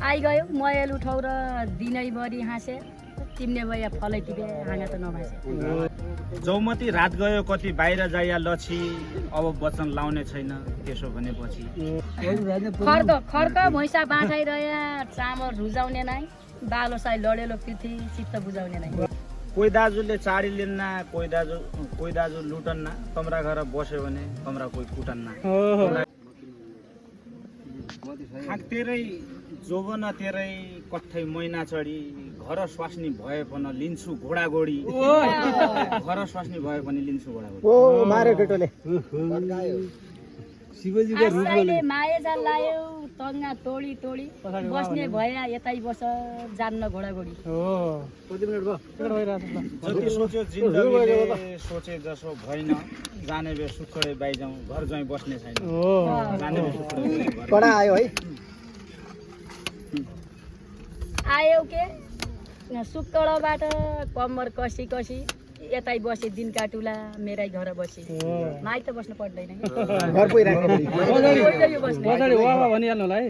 आइगयो मैल उठाउ र दिनैभरि हाँसे तिम्ने भए फलै टिपे हाँगा त नभासे जौमती रात गयो कति बाहिर जाइया लछि अब वचन लाउने छैन त्यसो भनेपछि खर्क भैँसा बाँठाइरहे चामल रुजाउने नाइ बालो साई लडेलो पृथ्वी चित्त बुझाउने नाइ कोही दाजुले चाडी लिन्न कोही दाजु लुटन्न तम्रा घर बस्यो भने तम्रा कोही कुटन्न खाक तेरै जोबन तेरै कठै मैना चढी घर स्वास्नी भए पनि लिन्छु घोडाघोडी घर स्वास्नी भए पनि लिन्छु घोडाघोडी ओ मारे केटोले शिवजीको रूपले माया जाल लायो तङ्गा तोडी तोडी बस्ने भए यतै बस जान्न घोडाघोडी कति मिनेट भयो जति सोच्यो जिन्दगीले सोचे जसो भएन जाने बे सुखडे बाइजाउँ घर ज्वाइँ बस्ने छैन जाने बे सुखडे कडा आयो है आयो के सुक्कडबाट कम्मर कसी कसी यतै बसे दिन काटुला मेरै घर बसी माइ त बस्नु पर्दैन घर पुइ राख्ने बस्ने वाह भनिहाल्नु होला है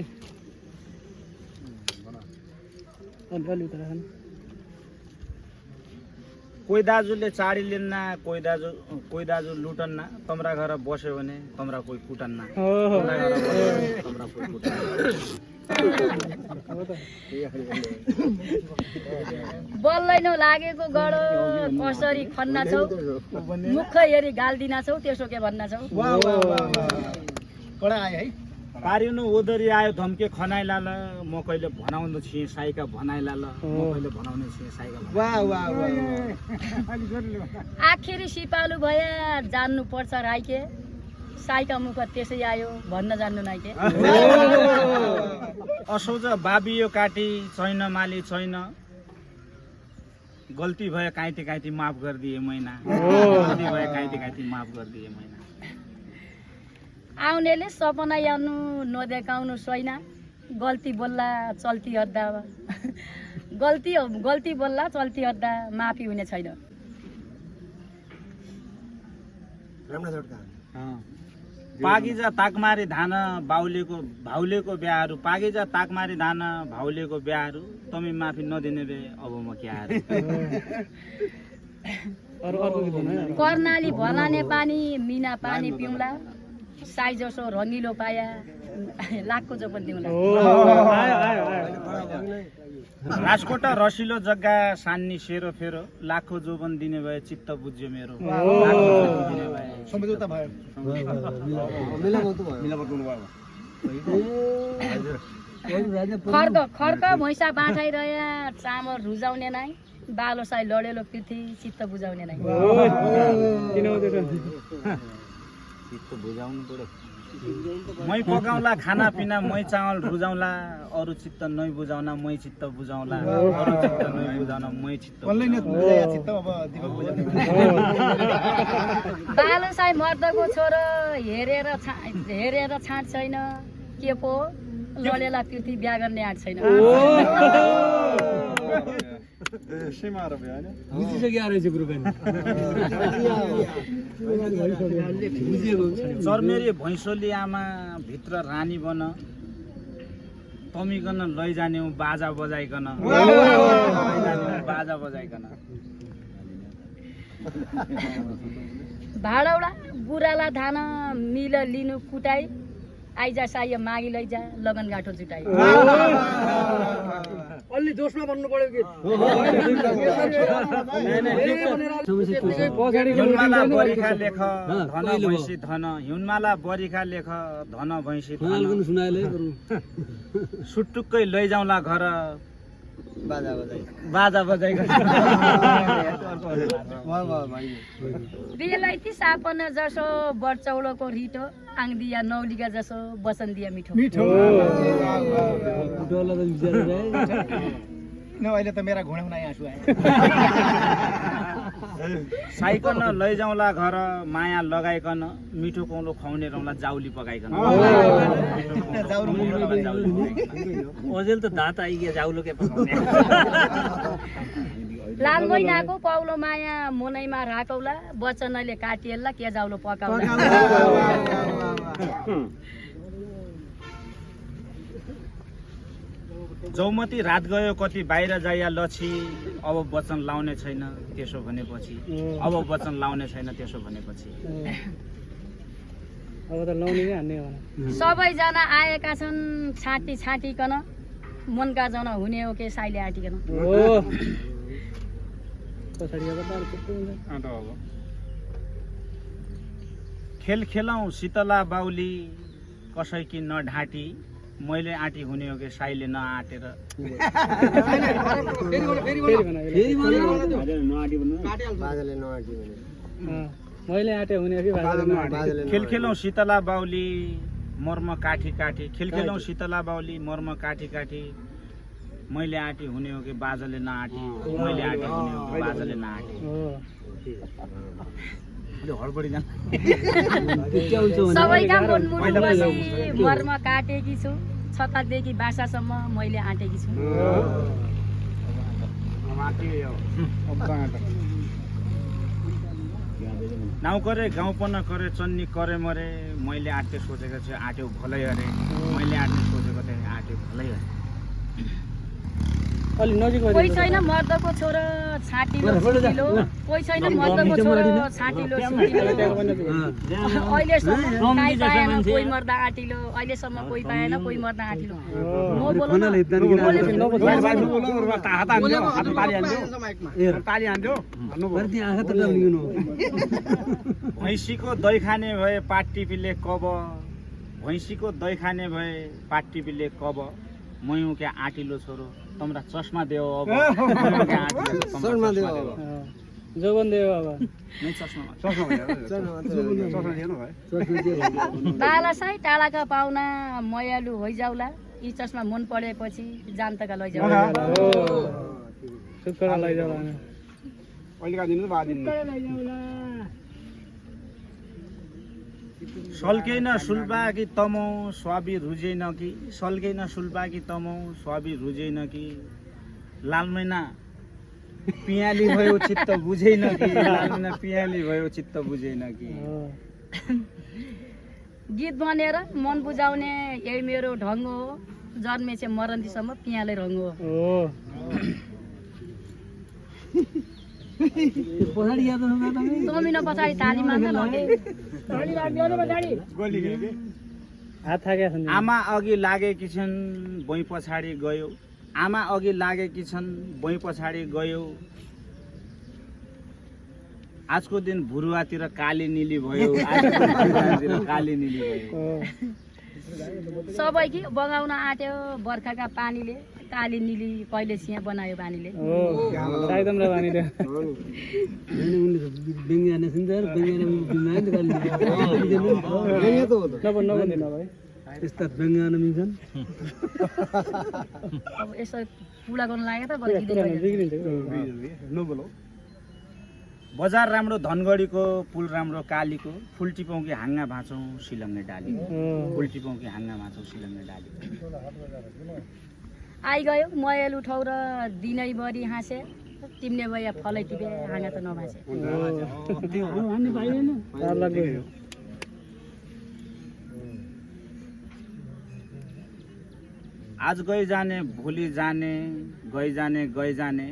कोही दाजुले चाडी लिन्न कोही दाजु लुटन्न तम्रा घर बस्यो भने तम्रा कोही कुटन्न तम्रा घर बस्यो भने तम्रा कोही कुटन्न बल्दैन लागेको गडो कसरी खन्ना छौ मुख हेरी गाल्दिना छौ त्यसो के भन्ना छौ कडा आयो है पारिनु ओदरी आयो धम्के खनाइ लाल म कहिले भनाउनु छि साइका भनाइ लाल म कहिले भनाउने छि साइका वाह वाह वाह आखिरी सिपालु भए जान्नु पर्छ राइके साइका मुख त्यसै आयो भन्न जान्नु नाइके असोज बाबियो काटी छैन माली छैन गल्ती भयो काइती काइती माफ गरिदिए मैना गल्ती भयो काइती काइती माफ गरिदिए मैना आउनेले सपना याउनु नदेखाउनु छैन गल्ती बोल्ला चल्ती हद्दा गल्ती बोल्ला चल्ती हद्दा माफी हुने छैन पागिजा ताकमारी धान भाउलेको बिहाहरू पागिजा ताकमारी धान भाउलेको बिहाहरू तमी माफी नदिने बे अब म क्या कर्णाली भलाने पानी मिना पानी पिउँला साई जसो रङ्गिलो पाया लाखको जो पनि दिउँला राजकोट रसिलो जग्गा सान्नी सेरो फेरो लाखो जोबन दिने भए चित्त बुझ्यो मेरो सम्झौता भयो खर्क भैँसा बाँठाइरहे चामल रुजाउने नाइ बालो साई लडेलो पृथ्वी चित्त बुझाउने नाइ मै पकाउला खाना पिना मै चामल रुजाउला अरू चित्त नै बुझाउन मै चित्त बुझाउला अरू चित्त नै बुझाउन मै चित्त बालो साई मर्दको छोरो हेरेर छाँट छैन के पो लडेला पृथ्वी बिहा गर्ने आँट छैन चर्मेरी भैँसोली आमा भित्र रानी बन तमिकन लैजाने बाजा बजाइकन भाडौडा बुढाला धान मिल लिनु कुटाई आइजा साय मागी लैजा लगन गाँठो जुटाई अलि जोसमा भन्नु पर्यो कि हिउनमाला बरिखा लेख धन भैँसी धन हिउनमाला बरिखा लेख धन भैँसी धन सुटुक्कै लैजाउँला घर बाजा बजाइ बेलायती सापन जसो बर्चौलोको रिटो आङदिया नौलिका जसो बसन्दिया मिठो अहिले त मेरा घुँडाउन आँसु आयो साइकन लैजाउँला घर माया लगाइकन मिठो कौलो खुवाउने रौला जाउली पकाइकन अझै त दाँत आइगयो जाउलो के पकाउने लाल महिनाको पौलो माया मुनैमा राकौला वचनले काटिएला के जाउलो पकाउला जौमती रात गयो कति बाहिर जाइया लछि अब वचन लाउने छैन त्यसो भनेपछि अब वचन लाउने छैन त्यसो भनेपछि अब त लाउने नै हान्ने हो सबैजना आएका छन् छाँटी छाँटिकन मनका जन हुने हो के साइले आँटिकन हो पछाडि अब तार कुट्टु खेल खेलौँ शीतला बाउली कसैकी नढाँटी मैले आँटी हुने हो कि साईले नआँटेर मैले आँटे हुने कि खेल खेलौँ शीतला बाउली मर्म काठी काठी खेल खेलौँ शीतला बाउली मर्म काठी काठी मैले आँटी हुने हो कि बाजाले नआँटी मैले आँटी हुने हो कि बाजाले नआँटी सबैका मनमुट बसी मर्म काटेकी छु छतादेखि बासासम्म मैले आँटेकी छु नाउ करे गाउँ पन करे चन्नी करे मरे मैले आँटे सोचेको छु आँट्यो भलै अरे मैले आँट्ने सोचेको थिएँ आँट्यो भलै अरे अलि नजिक कोही छैन मर्दको छोरो छाँटिलो सुतिलो कोही छैन मर्दको छोरो छाँटिलो सुतिलो अहिलेसम्म काहीँ पाएन कोही मर्दा आँटिलो अहिलेसम्म कोही पाएन कोही मर्दा आँटिलो भैँसीको दही खाने भए पाट टिपीले कब भैँसीको दही खाने भए पाट टिपीले कब मयौँ क्या आँटिलो छोरो तम्रा चस्मा देऊ अब चस्मा देऊ जोबन देऊ अब बालासाई टाढाका पाहुना मयालु होइजाउला यी चस्मा मन परेपछि जान्तका लैजाउला सुक्खरा लैजाउला सल्केन सुल्पा कि तमौ स्वाबी रुजेन कि सल्केन सुल्पा कि तमौ स्वाबी रुजेन कि लालमैना पियाली भयो चित्त बुझेन कि लालमैना पियाली भयो चित्त बुझेन कि गीत भनेर मन बुझाउने यही मेरो ढङ्ग हो जन्मेछे मरन्तीसम्म पियाले रङ्ग हो तमिन पछाडि ताली मान्न लगे हात थाकेका छन् आमा अघि लागेकी छन् भुइँ पछाडि गयो आमा अघि लागेकी छन् भुइँ पछाडि गयो आजको दिन भुरुवातिर काली निली भयो काली निली भयो सबैकी बगाउन आँट्यो बर्खाका पानीले काली निली कहिले सिंह बनायो बानीले साइदम र बानीले अब यसो पुला गर्नु लाग्यो त बल्ल बजार राम्रो धनगढीको पुल राम्रो कालीको फुल टिपौँ कि हाँगा भाँचौँ सिलङ्गे डाली फुल टिपौँ कि हाँगा भाँचौँ सिलङ्गे डाली आइगयो मयल उठाउ र दिनैभरि हाँसे तिमीले भए फलै टिपे हाँगा त नभाँसे आज गइ जाने भोलि जाने गइ जाने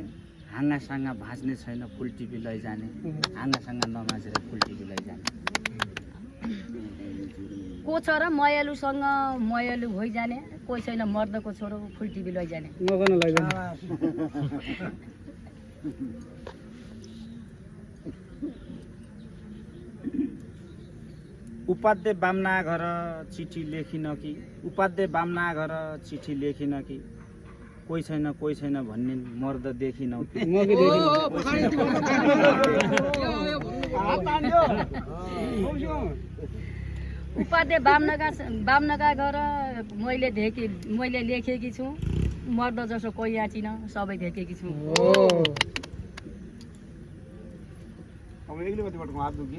हाँगासाङ्गा भाँच्ने छैन फुल टिपी लैजाने हाँगासाङ्गा नभाँचेर फुल टिपी लैजाने को छ र मयालुसँग मयालु भइजाने कोही छैन मर्दको छोरो फुल टिभी लैजाने उपाध्य बामना घर चिठी लेखिन कि उपाध्य बामना घर चिठी लेखिन कि कोही छैन भन्ने मर्द देखिन कि उपाध्य बामनका घर मैले लेखेकी छु मर्द जसो कोही आँचिन सबै देखेकी छु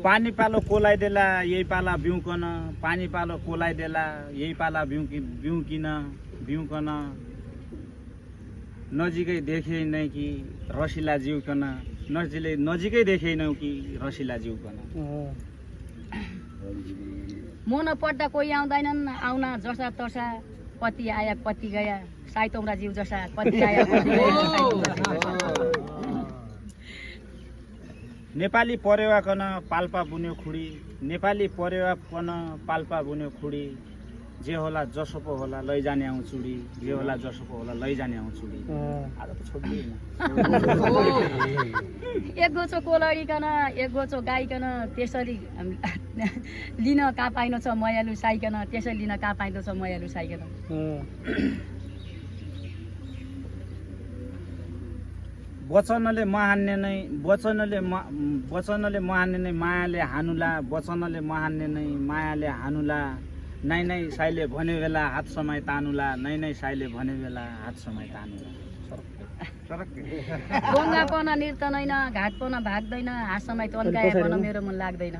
पानी पालो कोलाइदेला यही पाला बिउकन पानी पालो कोलाइदेला यही पाला बिउकन नजिकै देखेन कि रसिला जिउकन नजिकै देखेन कि रसिला जिउकन मुन पढ्दा कोही आउँदैनन् आउन जसा तसा कति आया कति गया साइतौँरा जिउ जसा कति आया कति गया साइतौँरा जिउ जसा। नेपाली परेवा कन पाल्पा बुन्यो खुडी नेपाली परेवा कन पाल्पा बुन्यो खुडी जे होला जसो पो होला लैजाने आउँ चुडी जे होला जसो पो होला लैजाने आउँ चुडी आज त छोड्दिएन एक गोचो कोलडिकन एक गोचो गाइकन त्यसरी लिन कहाँ पाइनु छ मयालु साइकन त्यसरी लिन कहाँ पाइनु छ मयालु साइकन। वचनले महान्ने नै वचनले महान्ने नै मायाले हानुला वचनले महान्ने नै मायाले हानुला नै नै साइले भने बेला हात समाई तानुला नै नै साइले भने बेला हात समाई तानुला। गङ्गापन निर्तनैन घाटपन भाग्दैन हात समाई तन्काएपन मेरो मन लाग्दैन।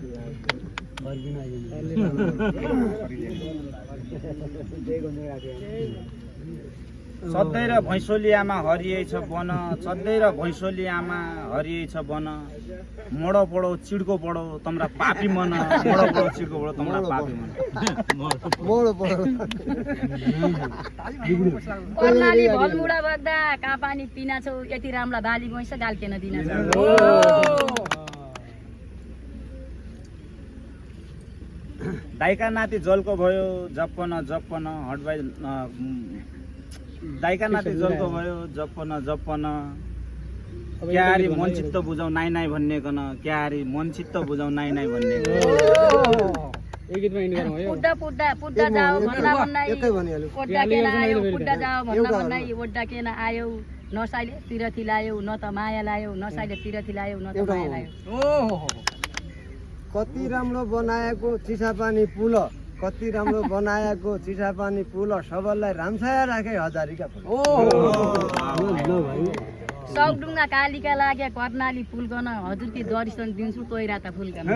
चद्दै र भैँसोली आमा हरिएछ वन चद्दै र भैँसोली आमा हरिएछ वन मोडो पढो चिड्को पढो तम्रा पापी मन मोडो पढो चिड्को पढो तम्रा पापी मन। कर्णाली भलमुडा बग्दा कहाँ पानी पिना छौ यति राम्रा बाली भैँस गाल्केन दिना छौ। दाइका नाति जलको भयो जप्पन जप्पन हटबाई दाइका नाति जलको भयो जप्पन जप्पन क्यारी मन चित्त बुझाउ नाइ नाइ भन्ने कन क्यारी मन चित्त बुझाउ नाइ नाइ भन्ने पुड्डा पुड्डा पुड्डा जाऊ भन्दा भन्दै ओड्डा केना आयो पुड्डा जाऊ भन्दा भन्दै ओड्डा केना आयो नसाइले तिरथी लायो न त माया लायो नसाइले तिरथी लायो न त माया लायो। कति राम्रो बनाएको चिसापानी पुल कति राम्रो बनाएको चिसापानी पुल सबैलाई रामछाया राखे हजारीका फुल। सौडुङ्गा कालीका लागे कर्णाली फुल गर्न हजुरकी दर्शन दिन्छु तोइरा त फुल गर्न।